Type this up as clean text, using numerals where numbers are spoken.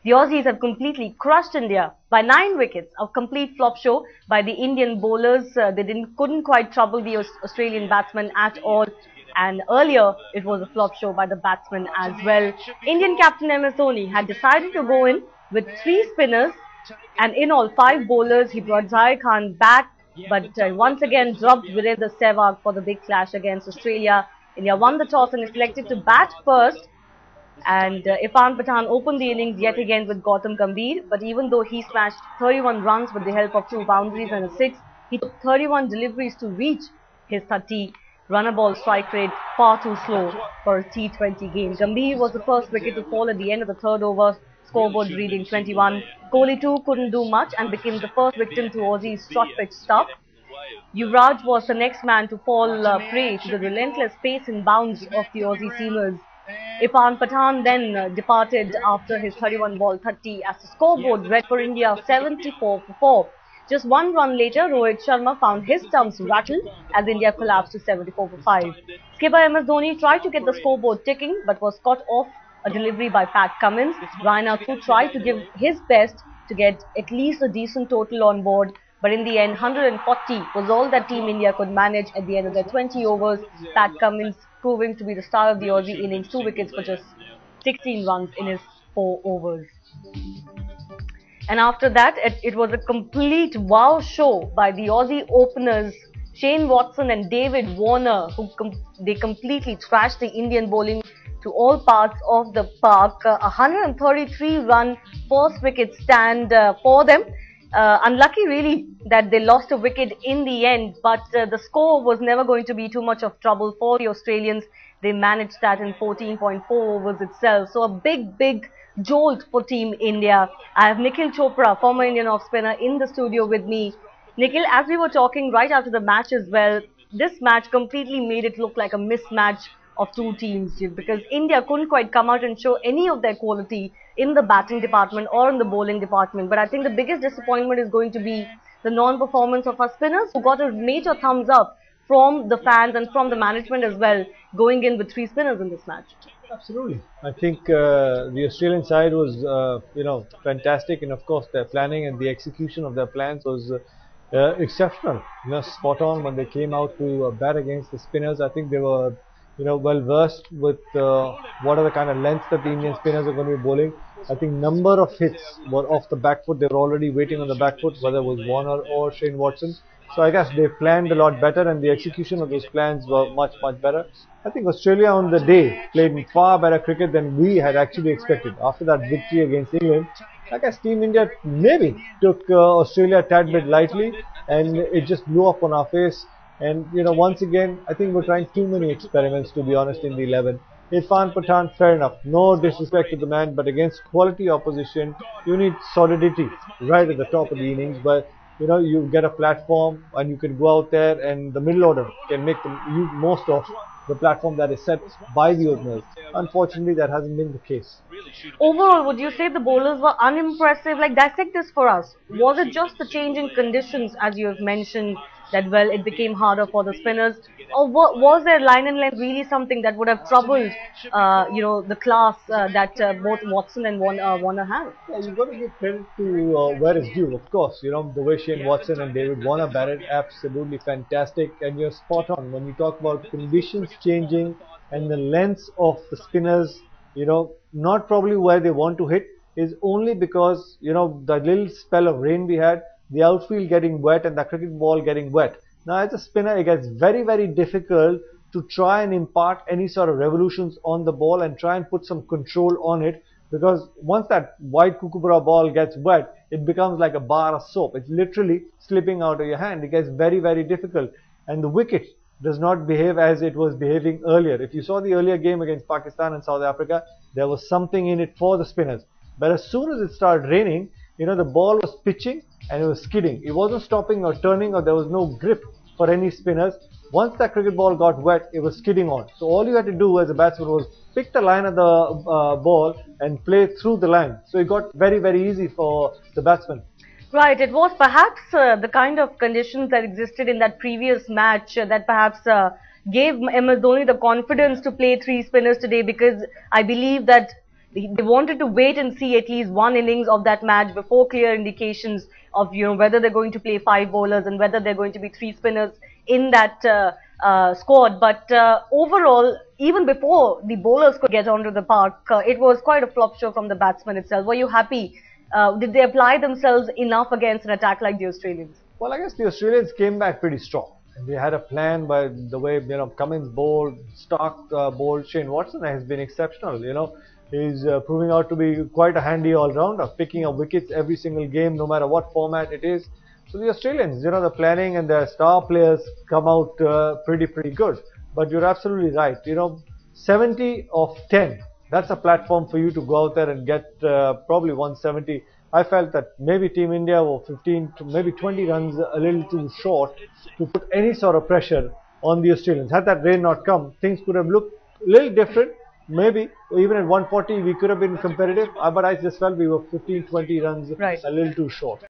The Aussies have completely crushed India by 9 wickets, a complete flop show by the Indian bowlers. They couldn't quite trouble the Australian batsmen at all. And earlier, it was a flop show by the batsmen as well. Indian captain MS Dhoni had decided to go in with 3 spinners and in all 5 bowlers. He brought Zahir Khan back, but once again dropped Virendra Sehwag for the big clash against Australia. India won the toss and is selected to bat first. And Irfan Pathan opened the innings yet again with Gautam Gambhir, but even though he smashed 31 runs with the help of 2 boundaries and a 6, he took 31 deliveries to reach his 30 runner ball strike rate, far too slow for a T20 game. Gambhir was the first wicket to fall at the end of the 3rd over, scoreboard reading 21. Kohli too couldn't do much and became the first victim to Aussie's short pitch stuff. Yuvraj was the next man to fall prey to the relentless pace and bounce of the Aussie seamers. Irfan Pathan then departed after his 31 ball 30 as the scoreboard read for India 74 for 4. Just 1 run later, Rohit Sharma found his stumps rattled as India collapsed to 74 for 5. Skipper MS Dhoni tried to get the scoreboard ticking but was caught off a delivery by Pat Cummins. Ryan Atwood tried to give his best to get at least a decent total on board, but in the end 140 was all that Team India could manage at the end of their 20 overs. Pat Cummins proving to be the star of the Aussie innings, 2 wickets for just 16 runs in his 4 overs. And after that, it was a complete wow show by the Aussie openers Shane Watson and David Warner, who they completely thrashed the Indian bowling to all parts of the park. 133-run first wicket stand for them. Unlucky really that they lost a wicket in the end, but the score was never going to be too much of trouble for the Australians. They managed that in 14.4 overs itself. So a big jolt for Team India. I have Nikhil Chopra, former Indian off-spinner, in the studio with me. Nikhil, as we were talking right after the match as well, this match completely made it look like a mismatch of 2 teams, because India couldn't quite come out and show any of their quality in the batting department or in the bowling department. But I think the biggest disappointment is going to be the non-performance of our spinners, who got a major thumbs up from the fans and from the management as well, going in with 3 spinners in this match. Absolutely. I think the Australian side was, fantastic, and of course their planning and the execution of their plans was exceptional. Spot on when they came out to bat against the spinners. I think they were, well versed with what are the kind of lengths that the Indian spinners are going to be bowling. I think number of hits were off the back foot. They were already waiting on the back foot, whether it was Warner or Shane Watson. So I guess they planned a lot better, and the execution of those plans were much better. I think Australia on the day played far better cricket than we had actually expected. After that victory against England, I guess Team India maybe took Australia a tad bit lightly, and it just blew up on our face. And once again, I think we're trying too many experiments, to be honest, in the 11. Irfan Pathan, fair enough, no disrespect to the man, but against quality opposition, you need solidity right at the top of the innings. But you get a platform and you can go out there, and the middle order can make the most of the platform that is set by the openers. Unfortunately, that hasn't been the case. Overall, would you say the bowlers were unimpressive? Like, dissect this for us. Was it just the change in conditions, as you have mentioned, that, well, it became harder for the spinners? Or was their line and length really something that would have troubled, the class that both Watson and Warner have? Yeah, you've got to give credit to where it's due, of course. The way Shane Watson and David Warner batted, absolutely fantastic. And you're spot on when you talk about conditions changing and the lengths of the spinners, not probably where they want to hit, is only because, the little spell of rain we had, the outfield getting wet and the cricket ball getting wet. Now, as a spinner, it gets very difficult to try and impart any sort of revolutions on the ball and try and put some control on it, because once that white kookaburra ball gets wet, it becomes like a bar of soap. It's literally slipping out of your hand. It gets very difficult, and the wicket does not behave as it was behaving earlier. If you saw the earlier game against Pakistan and South Africa, there was something in it for the spinners. But as soon as it started raining, the ball was pitching and it was skidding. It wasn't stopping or turning, or there was no grip for any spinners. Once that cricket ball got wet, it was skidding on. So all you had to do as a batsman was pick the line of the ball and play through the line. So it got very easy for the batsman. Right, it was perhaps the kind of conditions that existed in that previous match that perhaps gave MS Dhoni the confidence to play 3 spinners today, because I believe that They wanted to wait and see at least one innings of that match before clear indications of whether they're going to play 5 bowlers and whether they're going to be 3 spinners in that squad. But overall, even before the bowlers could get onto the park, it was quite a flop show from the batsmen itself. Were you happy? Did they apply themselves enough against an attack like the Australians? Well, I guess the Australians came back pretty strong. And they had a plan by the way, Cummins bowled, Stark bowled, Shane Watson has been exceptional, He's proving out to be quite a handy all-rounder, picking up wickets every single game, no matter what format it is. So the Australians, the planning and their star players come out pretty good. But you're absolutely right, 70 of 10. That's a platform for you to go out there and get probably 170. I felt that maybe Team India were 15 to maybe 20 runs a little too short to put any sort of pressure on the Australians. Had that rain not come, things could have looked a little different. Maybe even at 140 we could have been competitive, but I just felt we were 15-20 runs Right. a little too short.